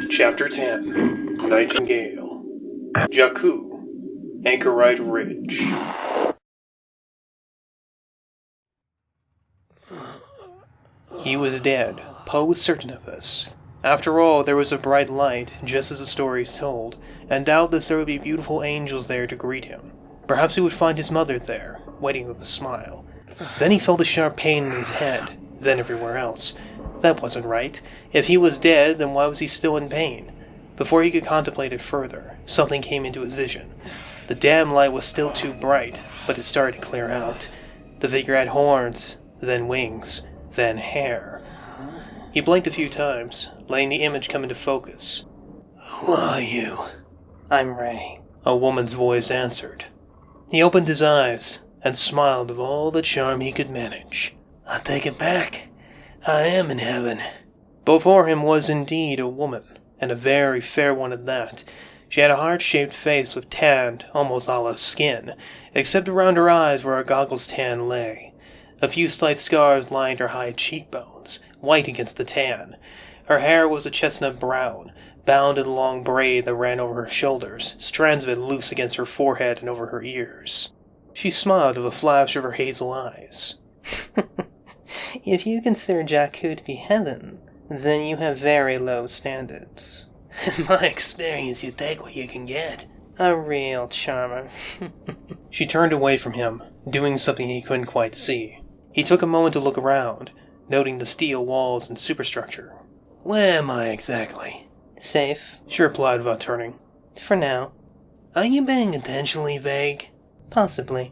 Chapter 10 Nightengale Jakku Anchorite Ridge. He was dead. Poe was certain of this. After all, there was a bright light, just as the story is told, and doubtless there would be beautiful angels there to greet him. Perhaps he would find his mother there, waiting with a smile. Then he felt a sharp pain in his head, then everywhere else. That wasn't right. If he was dead, then why was he still in pain? Before he could contemplate it further, something came into his vision. The damn light was still too bright, but it started to clear out. The figure had horns, then wings, then hair. He blinked a few times, letting the image come into focus. "Who are you?" "I'm Ray," a woman's voice answered. He opened his eyes and smiled with all the charm he could manage. "I take it back. I am in heaven." Before him was indeed a woman, and a very fair one at that. She had a heart-shaped face with tanned, almost olive skin, except around her eyes where her goggles tan lay. A few slight scars lined her high cheekbones, white against the tan. Her hair was a chestnut brown, bound in a long braid that ran over her shoulders, strands of it loose against her forehead and over her ears. She smiled with a flash of her hazel eyes. "If you consider Jakku to be heaven, then you have very low standards." "In my experience, you take what you can get." "A real charmer." She turned away from him, doing something he couldn't quite see. He took a moment to look around, noting the steel walls and superstructure. "Where am I exactly?" "Safe," she replied without turning. "For now." "Are you being intentionally vague?" "Possibly."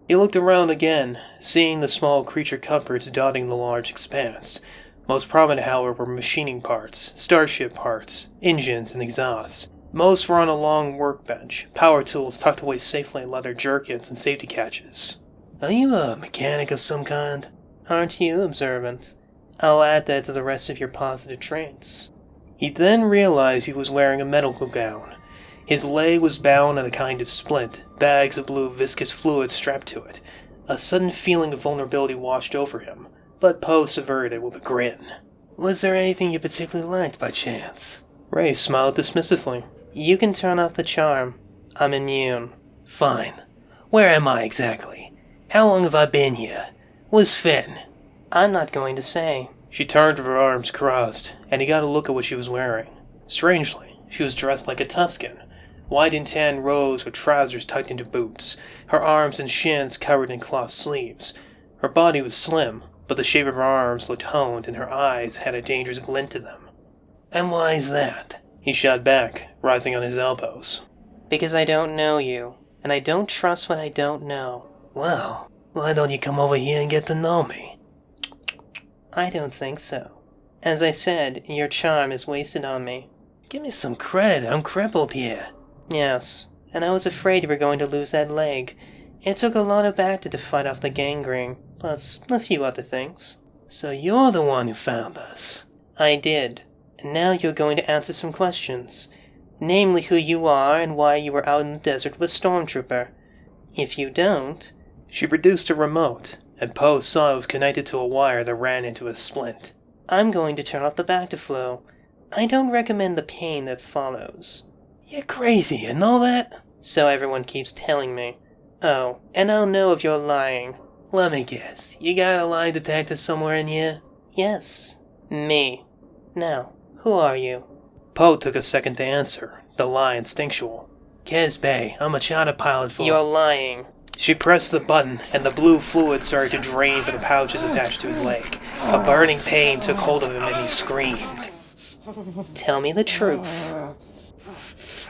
He looked around again, seeing the small creature comforts dotting the large expanse. Most prominent, however, were machining parts, starship parts, engines, and exhausts. Most were on a long workbench, power tools tucked away safely in leather jerkins and safety catches. "Are you a mechanic of some kind?" "Aren't you observant? I'll add that to the rest of your positive traits." He then realized he was wearing a medical gown. His leg was bound in a kind of splint, bags of blue viscous fluid strapped to it. A sudden feeling of vulnerability washed over him, but Poe subverted it with a grin. "Was there anything you particularly liked by chance?" Ray smiled dismissively. "You can turn off the charm. I'm immune." "Fine. Where am I exactly? How long have I been here? Where's Finn?" "I'm not going to say." She turned with her arms crossed, and he got a look at what she was wearing. Strangely, she was dressed like a Tuscan. White and tan robes with trousers tucked into boots, her arms and shins covered in cloth sleeves. Her body was slim, but the shape of her arms looked honed and her eyes had a dangerous glint to them. "And why is that?" he shot back, rising on his elbows. "Because I don't know you, and I don't trust what I don't know." "Well, why don't you come over here and get to know me?" "I don't think so. As I said, your charm is wasted on me." "Give me some credit, I'm crippled here." "Yes, and I was afraid you were going to lose that leg. It took a lot of Bacta to fight off the gangrene, plus a few other things." "So you're the one who found us?" "I did. And now you're going to answer some questions. Namely who you are and why you were out in the desert with Stormtrooper. If you don't..." She produced a remote, and Poe saw it was connected to a wire that ran into a splint. "I'm going to turn off the Bacta flow. I don't recommend the pain that follows." "You're crazy, you know that?" "So everyone keeps telling me." "Oh, and I'll know if you're lying." "Let me guess, you got a lie detector somewhere in here?" "Yes, me. Now, who are you?" Poe took a second to answer, the lie instinctual. "Kesbeh, I'm a charter pilot for..." "You're lying." She pressed the button, and the blue fluid started to drain from the pouches attached to his leg. A burning pain took hold of him and he screamed. "Tell me the truth."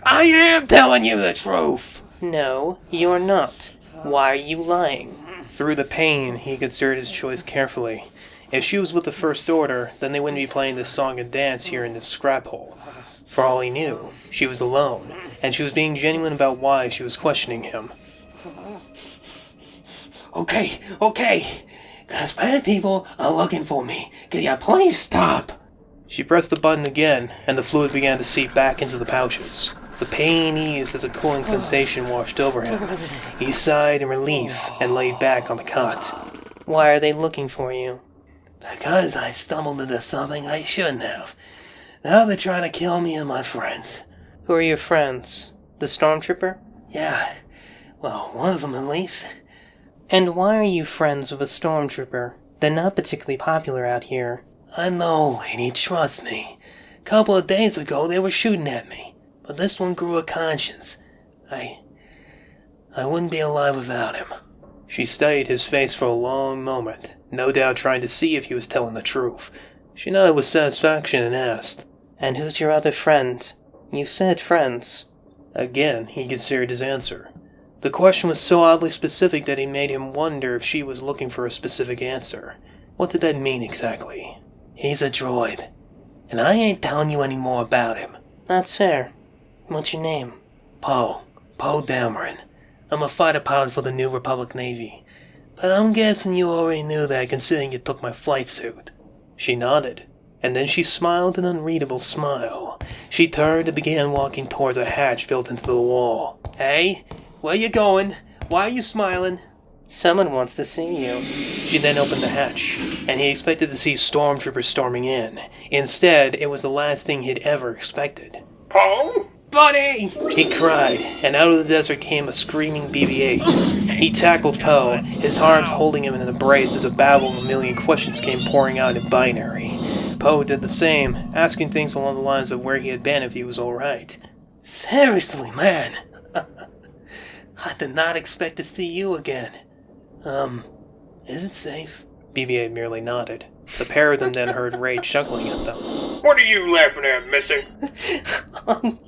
"I am telling you the truth!" "No, you're not. Why are you lying?" Through the pain, he considered his choice carefully. If she was with the First Order, then they wouldn't be playing this song and dance here in this scrap hole. For all he knew, she was alone, and she was being genuine about why she was questioning him. Okay, because bad people are looking for me. Can you please stop?" She pressed the button again, and the fluid began to seep back into the pouches. The pain eased as a cooling sensation washed over him. He sighed in relief and lay back on the cot. "Why are they looking for you?" "Because I stumbled into something I shouldn't have. Now they're trying to kill me and my friends. Who are your friends? The stormtrooper? Yeah, well, one of them at least. And why are you friends with a stormtrooper? They're not particularly popular out here. I know, lady, trust me. A couple of days ago they were shooting at me, but this one grew a conscience. I wouldn't be alive without him. She studied his face for a long moment, no doubt trying to see if he was telling the truth. She nodded with satisfaction and asked, "And who's your other friend? You said friends." Again, he considered his answer. The question was so oddly specific that it made him wonder if she was looking for a specific answer. What did that mean exactly? He's a droid, and I ain't telling you any more about him. That's fair. What's your name? Poe Dameron. I'm a fighter pilot for the New Republic Navy. But I'm guessing you already knew that considering you took my flight suit. She nodded, and then she smiled an unreadable smile. She turned and began walking towards a hatch built into the wall. Hey, where you going? Why are you smiling? Someone wants to see you. She then opened the hatch, and he expected to see stormtroopers storming in. Instead, it was the last thing he'd ever expected. Poe? Buddy! He cried, and out of the desert came a screaming BB-8. He tackled Poe, his arms holding him in an embrace as a babble of a million questions came pouring out in binary. Poe did the same, asking things along the lines of where he had been if he was alright. Seriously, man. I did not expect to see you again. Is it safe? BB-8 merely nodded. The pair of them then heard Ray chuckling at them. What are you laughing at, mister?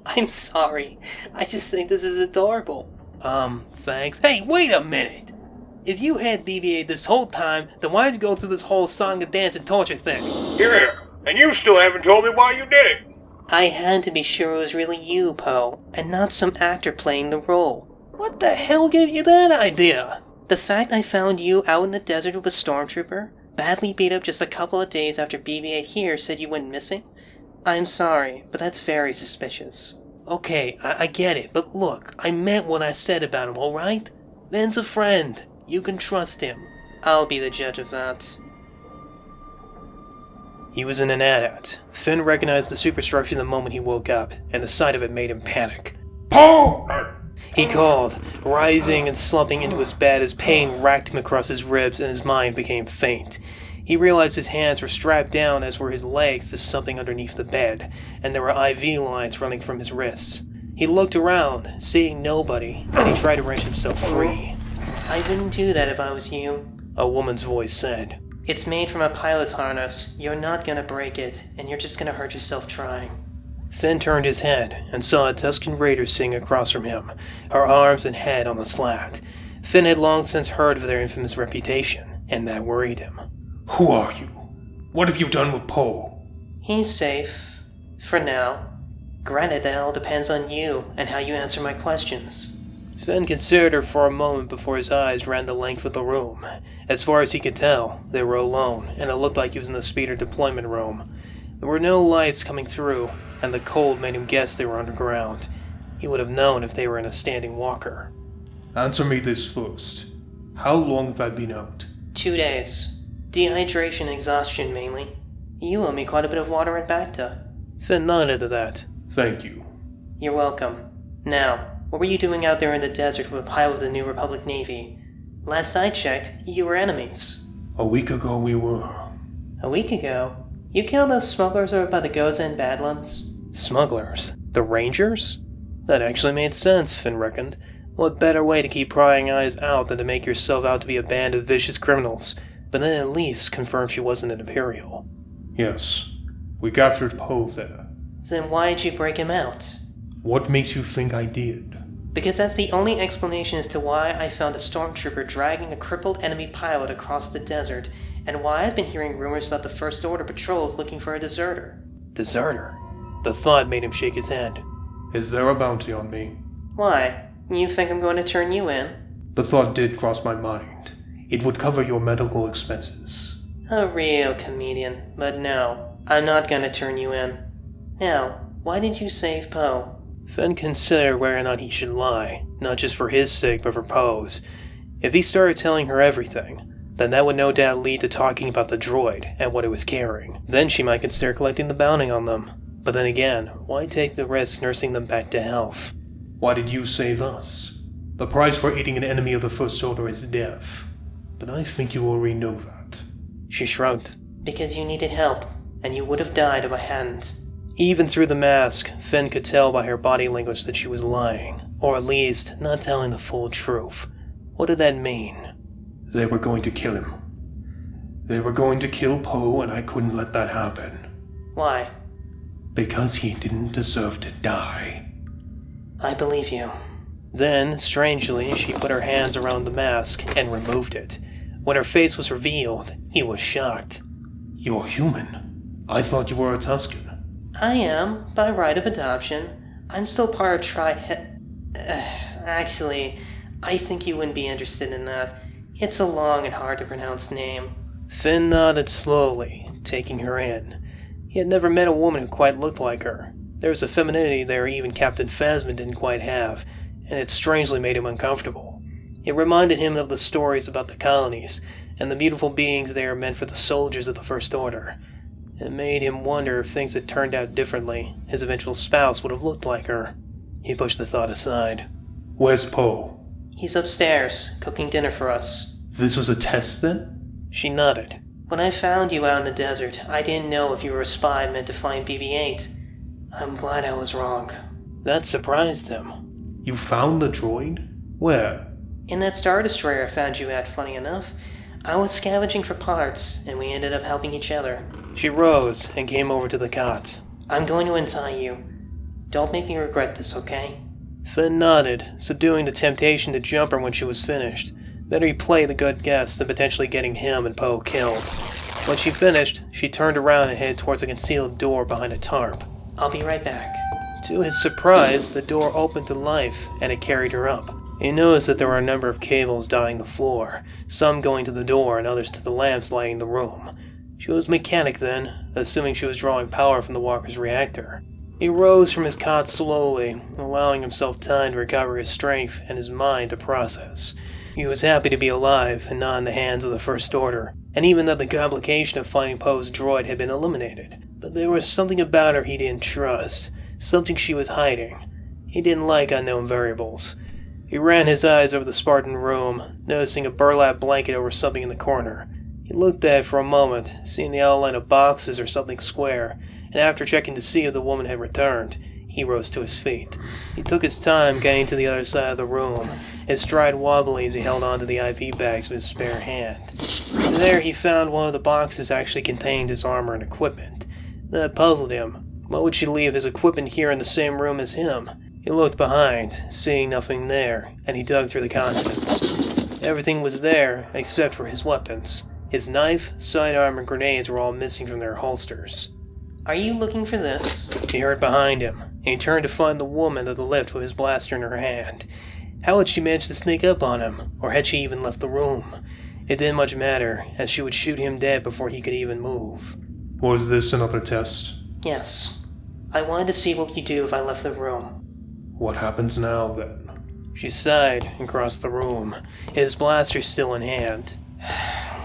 I'm sorry. I just think this is adorable. Thanks. Hey, wait a minute! If you had BB-8 this whole time, then why'd you go through this whole song and dance and torture thing? Yeah, and you still haven't told me why you did it. I had to be sure it was really you, Poe, and not some actor playing the role. What the hell gave you that idea? The fact I found you out in the desert with a stormtrooper, badly beat up just a couple of days after BB-8 here said you went missing? I'm sorry, but that's very suspicious. Okay, I get it, but look, I meant what I said about him, alright? Finn's a friend. You can trust him. I'll be the judge of that. He was in an AT-AT. Finn recognized the superstructure the moment he woke up, and the sight of it made him panic. Poe! He called, rising and slumping into his bed as pain racked him across his ribs and his mind became faint. He realized his hands were strapped down as were his legs to something underneath the bed, and there were IV lines running from his wrists. He looked around, seeing nobody, and he tried to wrench himself free. I wouldn't do that if I was you, a woman's voice said. It's made from a pilot's harness. You're not gonna break it, and you're just gonna hurt yourself trying. Finn turned his head and saw a Tusken Raider sitting across from him, her arms and head on the slat. Finn had long since heard of their infamous reputation, and that worried him. Who are you? What have you done with Poe? He's safe. For now. Granted, that all depends on you and how you answer my questions. Finn considered her for a moment before his eyes ran the length of the room. As far as he could tell, they were alone, and it looked like he was in the speeder deployment room. There were no lights coming through, and the cold made him guess they were underground. He would have known if they were in a standing walker. Answer me this first. How long have I been out? 2 days. Dehydration and exhaustion mainly. You owe me quite a bit of water and Bacta. Finn nodded to that. Thank you. You're welcome. Now, what were you doing out there in the desert with a pilot of the New Republic Navy? Last I checked, you were enemies. A week ago we were. A week ago? You killed those smugglers over by the Goza and Badlands? Smugglers? The Rangers? That actually made sense, Finn reckoned. What better way to keep prying eyes out than to make yourself out to be a band of vicious criminals, but then at least confirm she wasn't an Imperial. Yes. We captured Poe there. Then why'd you break him out? What makes you think I did? Because that's the only explanation as to why I found a stormtrooper dragging a crippled enemy pilot across the desert, and why I've been hearing rumors about the First Order patrols looking for a deserter. Deserter? The thought made him shake his head. Is there a bounty on me? Why? You think I'm going to turn you in? The thought did cross my mind. It would cover your medical expenses. A real comedian, but no, I'm not going to turn you in. Now, why did you save Poe? Finn considered whether or not he should lie, not just for his sake, but for Poe's. If he started telling her everything, then that would no doubt lead to talking about the droid and what it was carrying. Then she might consider collecting the bounty on them. But then again, why take the risk nursing them back to health? Why did you save us? The price for eating an enemy of the First Order is death. But I think you already know that. She shrugged. Because you needed help, and you would have died if I hadn't. Even through the mask, Finn could tell by her body language that she was lying, or at least not telling the full truth. What did that mean? They were going to kill him. They were going to kill Poe, and I couldn't let that happen. Why? Because he didn't deserve to die. I believe you. Then, strangely, she put her hands around the mask and removed it. When her face was revealed, he was shocked. You're human. I thought you were a Tusken. I am, by right of adoption. I'm still part of Actually, I think you wouldn't be interested in that. It's a long and hard to pronounce name. Finn nodded slowly, taking her in. He had never met a woman who quite looked like her. There was a femininity there even Captain Phasma didn't quite have, and it strangely made him uncomfortable. It reminded him of the stories about the colonies, and the beautiful beings there meant for the soldiers of the First Order. It made him wonder if things had turned out differently, his eventual spouse would have looked like her. He pushed the thought aside. Where's Poe? He's upstairs, cooking dinner for us. This was a test, then? She nodded. When I found you out in the desert, I didn't know if you were a spy meant to find BB-8. I'm glad I was wrong. That surprised him. You found the droid? Where? In that Star Destroyer I found you at, funny enough. I was scavenging for parts, and we ended up helping each other. She rose and came over to the cot. I'm going to untie you. Don't make me regret this, okay? Finn nodded, subduing the temptation to jump her when she was finished. Better he play the good guess than potentially getting him and Poe killed. When she finished, she turned around and headed towards a concealed door behind a tarp. I'll be right back. To his surprise, the door opened to life, and it carried her up. He noticed that there were a number of cables dotting the floor, some going to the door and others to the lamps lighting the room. She was a mechanic then, assuming she was drawing power from the walker's reactor. He rose from his cot slowly, allowing himself time to recover his strength and his mind to process. He was happy to be alive and not in the hands of the First Order, and even that the complication of finding Poe's droid had been eliminated. But there was something about her he didn't trust, something she was hiding. He didn't like unknown variables. He ran his eyes over the Spartan room, noticing a burlap blanket over something in the corner. He looked at it for a moment, seeing the outline of boxes or something square, and after checking to see if the woman had returned, he rose to his feet. He took his time getting to the other side of the room, his stride wobbly as he held onto the IV bags with his spare hand. There he found one of the boxes actually contained his armor and equipment. That puzzled him. Why would she leave his equipment here in the same room as him? He looked behind, seeing nothing there, and he dug through the contents. Everything was there, except for his weapons. His knife, sidearm, and grenades were all missing from their holsters. Are you looking for this? He heard behind him, and he turned to find the woman at the lift with his blaster in her hand. How had she managed to sneak up on him, or had she even left the room? It didn't much matter, as she would shoot him dead before he could even move. Was this another test? Yes. I wanted to see what you'd do if I left the room. What happens now, then? She sighed and crossed the room, his blaster still in hand.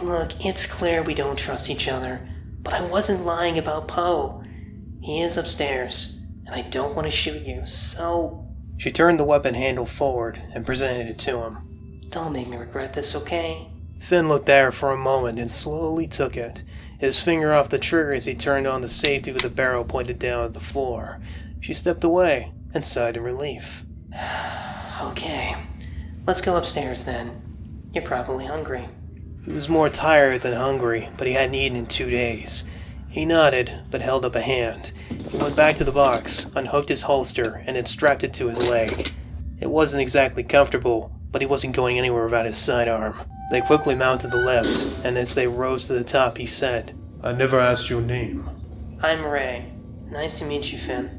Look, it's clear we don't trust each other, but I wasn't lying about Poe. He is upstairs, and I don't want to shoot you, so... She turned the weapon handle forward and presented it to him. Don't make me regret this, okay? Finn looked at her for a moment and slowly took it, his finger off the trigger as he turned on the safety with the barrel pointed down at the floor. She stepped away and sighed in relief. Okay, let's go upstairs then. You're probably hungry. He was more tired than hungry, but he hadn't eaten in 2 days. He nodded, but held up a hand. He went back to the box, unhooked his holster, and then strapped it to his leg. It wasn't exactly comfortable, but he wasn't going anywhere without his sidearm. They quickly mounted the lift, and as they rose to the top, he said, I never asked your name. I'm Ray. Nice to meet you, Finn.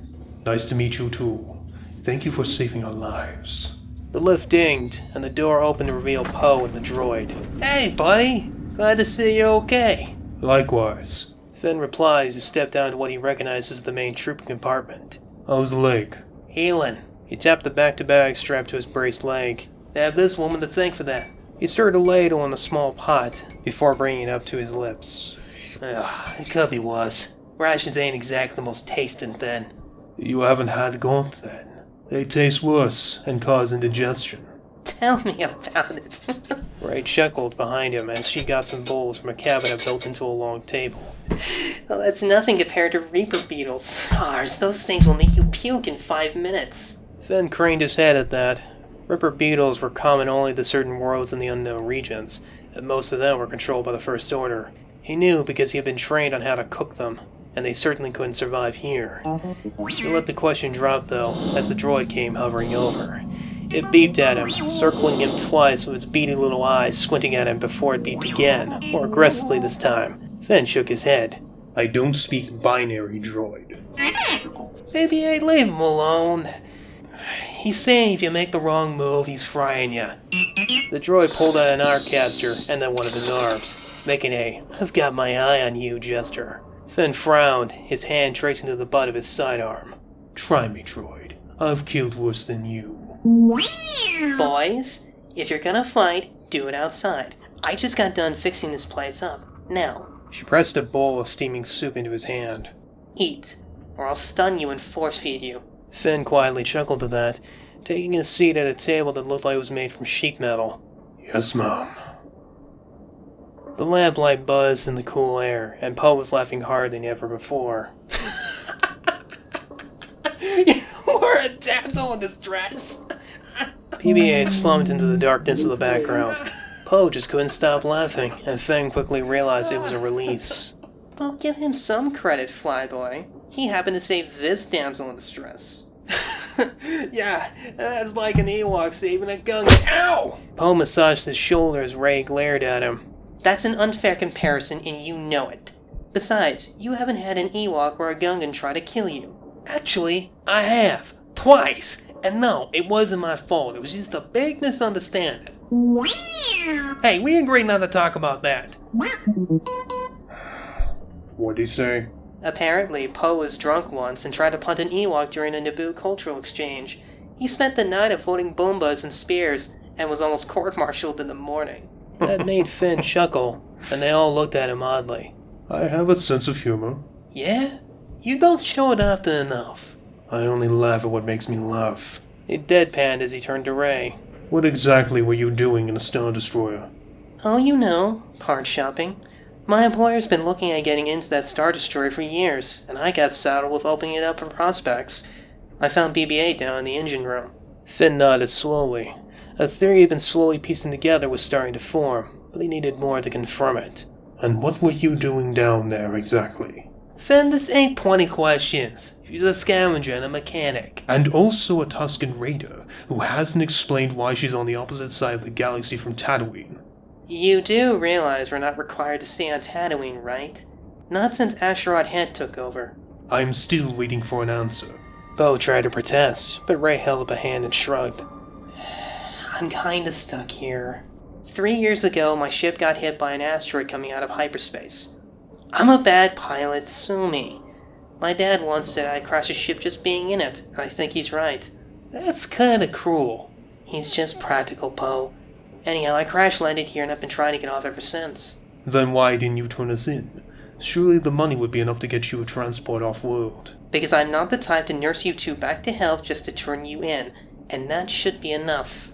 Nice to meet you too. Thank you for saving our lives. The lift dinged, and the door opened to reveal Poe and the droid. Hey, buddy! Glad to see you're okay. Likewise. Finn replied as he stepped down to what he recognized as the main troop compartment. How's the leg? Healing. He tapped the back-to-bag strapped to his braced leg. I have this woman to thank for that. He stirred a ladle in a small pot before bringing it up to his lips. The cubby was. Rations ain't exactly the most tasting then. You haven't had gaunt then. They taste worse and cause indigestion. Tell me about it. Ray chuckled behind him as she got some bowls from a cabinet built into a long table. Well, that's nothing compared to Reaper beetles. Ours, those things will make you puke in 5 minutes. Finn craned his head at that. Ripper beetles were common only to certain worlds in the unknown regions, and most of them were controlled by the First Order. He knew because he had been trained on how to cook them, and they certainly couldn't survive here. He let the question drop, though, as the droid came hovering over. It beeped at him, circling him twice with its beady little eyes squinting at him before it beeped again, more aggressively this time. Finn shook his head. I don't speak binary, droid. BB-8, leave him alone. He's saying if you make the wrong move, he's frying you. The droid pulled out an arccaster and then one of his arms, making a "I've got my eye on you" gesture. Finn frowned, his hand tracing to the butt of his sidearm. Try me, droid. I've killed worse than you. Boys, if you're gonna fight, do it outside. I just got done fixing this place up. Now, She pressed a bowl of steaming soup into his hand. eat, or I'll stun you and force feed you. Finn quietly chuckled at that, taking a seat at a table that looked like it was made from sheet metal. Yes, Mom. The lamplight buzzed in the cool air, and Poe was laughing harder than ever before. You were a damsel in distress. BB-8 slumped into the darkness of the background. Poe just couldn't stop laughing, and Finn quickly realized it was a release. Well, give him some credit, Flyboy. He happened to save this damsel in distress. Yeah, that's like an Ewok saving a gungan. Ow! Poe massaged his shoulder as Ray glared at him. That's an unfair comparison, and you know it. Besides, you haven't had an Ewok or a gungan try to kill you. Actually, I have. Twice. And no, it wasn't my fault. It was just a big misunderstanding. Hey, we agreed not to talk about that. What'd he say? Apparently, Poe was drunk once and tried to punt an Ewok during a Naboo cultural exchange. He spent the night avoiding bombas and spears, and was almost court-martialed in the morning. That made Finn chuckle, and they all looked at him oddly. I have a sense of humor. Yeah? You don't show it often enough. I only laugh at what makes me laugh. He deadpanned as he turned to Ray. What exactly were you doing in a Star Destroyer? Oh, you know, part shopping. My employer's been looking at getting into that Star Destroyer for years, and I got saddled with opening it up for prospects. I found BB-8 down in the engine room. Finn nodded slowly. A theory he'd been slowly piecing together was starting to form, but he needed more to confirm it. And what were you doing down there exactly? Finn, this ain't 20 questions. She's a scavenger and a mechanic. And also a Tusken Raider, who hasn't explained why she's on the opposite side of the galaxy from Tatooine. You do realize we're not required to stay on Tatooine, right? Not since Asherod Head took over. I'm still waiting for an answer. Poe tried to protest, but Ray held up a hand and shrugged. I'm kinda stuck here. 3 years ago, my ship got hit by an asteroid coming out of hyperspace. I'm a bad pilot, sue me. My dad once said I'd crash a ship just being in it, and I think he's right. That's kinda cruel. He's just practical, Poe. Anyhow, I crash-landed here and I've been trying to get off ever since. Then why didn't you turn us in? Surely the money would be enough to get you a transport off-world. Because I'm not the type to nurse you two back to health just to turn you in, and that should be enough.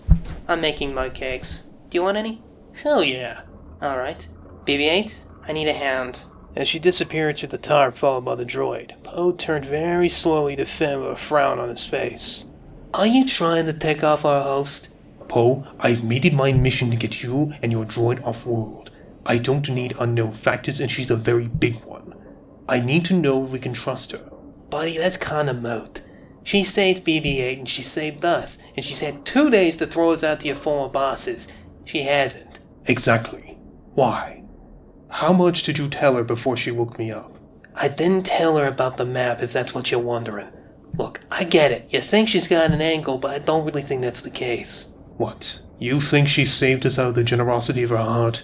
I'm making mud cakes. Do you want any? Hell yeah. Alright. BB-8, I need a hand. As she disappeared through the tarp followed by the droid, Poe turned very slowly to Finn with a frown on his face. Are you trying to take off our host? Poe, I've made it my mission to get you and your droid off-world. I don't need unknown factors, and she's a very big one. I need to know if we can trust her. Buddy, that's kinda moot. She saved BB-8 and she saved us, and she's had 2 days to throw us out to your former bosses. She hasn't. Exactly. Why? How much did you tell her before she woke me up? I didn't tell her about the map, if that's what you're wondering. Look, I get it. You think she's got an angle, but I don't really think that's the case. What? You think she saved us out of the generosity of her heart?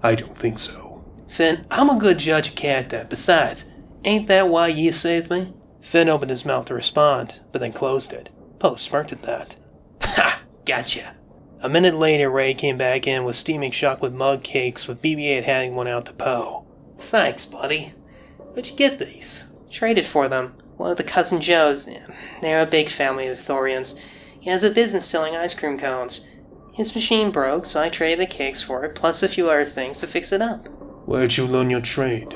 I don't think so. Finn, I'm a good judge of character. Besides, ain't that why you saved me? Finn opened his mouth to respond, but then closed it. Poe smirked at that. Ha! Gotcha. A minute later, Ray came back in with steaming chocolate mug cakes, with BB-8 handing one out to Poe. Thanks, buddy. Where'd you get these? Traded for them. One of the Cousin Joes. They're a big family of Thorians. He has a business selling ice cream cones. His machine broke, so I traded the cakes for it, plus a few other things to fix it up. Where'd you learn your trade?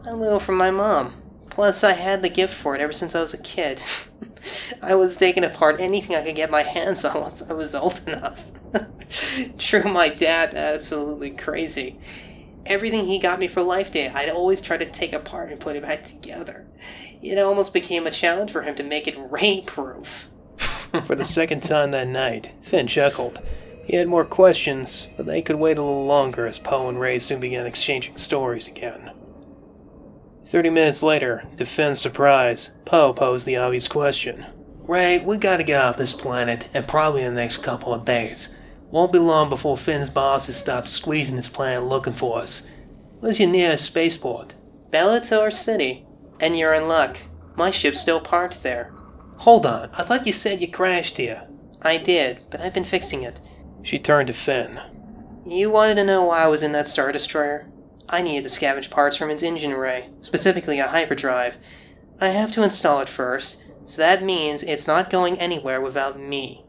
A little from my mom. Plus, I had the gift for it ever since I was a kid. I was taking apart anything I could get my hands on once I was old enough. True, my dad, absolutely crazy. Everything he got me for Life Day, I'd always try to take apart and put it back together. It almost became a challenge for him to make it rain-proof. For the second time that night, Finn chuckled. He had more questions, but they could wait a little longer as Poe and Ray soon began exchanging stories again. 30 minutes later, to Finn's surprise, Poe posed the obvious question. Ray, we gotta get off this planet, and probably in the next couple of days. Won't be long before Finn's bosses start squeezing this planet looking for us. Where's your nearest spaceport? Bellator City. And you're in luck. My ship's still parked there. Hold on, I thought you said you crashed here. I did, but I've been fixing it. She turned to Finn. You wanted to know why I was in that Star Destroyer? I needed to scavenge parts from its engine array, specifically a hyperdrive. I have to install it first, so that means it's not going anywhere without me.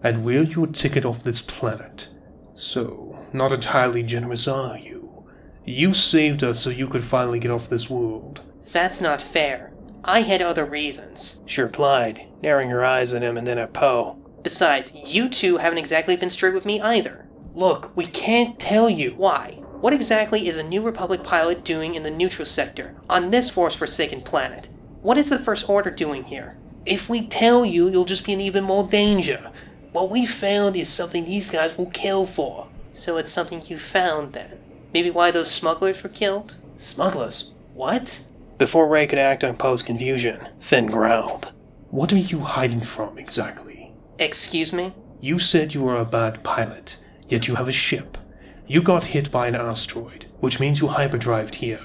And we're your ticket off this planet. So, not entirely generous, are you? You saved us so you could finally get off this world. That's not fair. I had other reasons. She replied, narrowing her eyes at him and then at Poe. Besides, you two haven't exactly been straight with me either. Look, we can't tell you. Why? What exactly is a New Republic pilot doing in the neutral sector, on this Force-forsaken planet? What is the First Order doing here? If we tell you, you'll just be in even more danger. What we found is something these guys will kill for. So it's something you found, then? Maybe why those smugglers were killed? Smugglers? What? Before Ray could act on Poe's confusion, Finn growled. What are you hiding from, exactly? Excuse me? You said you were a bad pilot, yet you have a ship. You got hit by an asteroid, which means you hyperdrived here.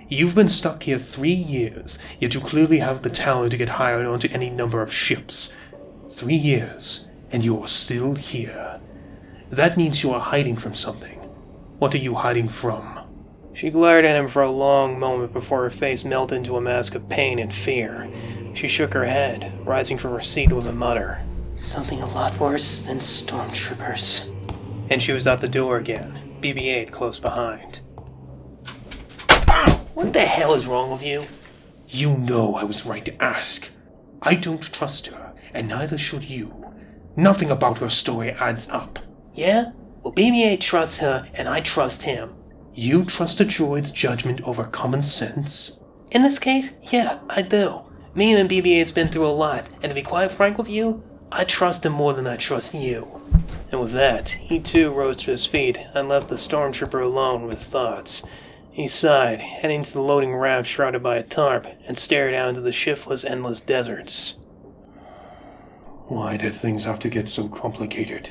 You've been stuck here 3 years, yet you clearly have the talent to get hired onto any number of ships. 3 years, and you are still here. That means you are hiding from something. What are you hiding from? She glared at him for a long moment before her face melted into a mask of pain and fear. She shook her head, rising from her seat with a mutter. Something a lot worse than stormtroopers. And she was out the door again, BB-8 close behind. What the hell is wrong with you? You know I was right to ask. I don't trust her, and neither should you. Nothing about her story adds up. Yeah? Well, BB-8 trusts her, and I trust him. You trust a droid's judgment over common sense? In this case, yeah, I do. Me and BB-8's been through a lot, and to be quite frank with you, I trust him more than I trust you. And with that, he too rose to his feet and left the stormtrooper alone with thoughts. He sighed, heading to the loading raft shrouded by a tarp, and stared out into the shiftless, endless deserts. Why did things have to get so complicated?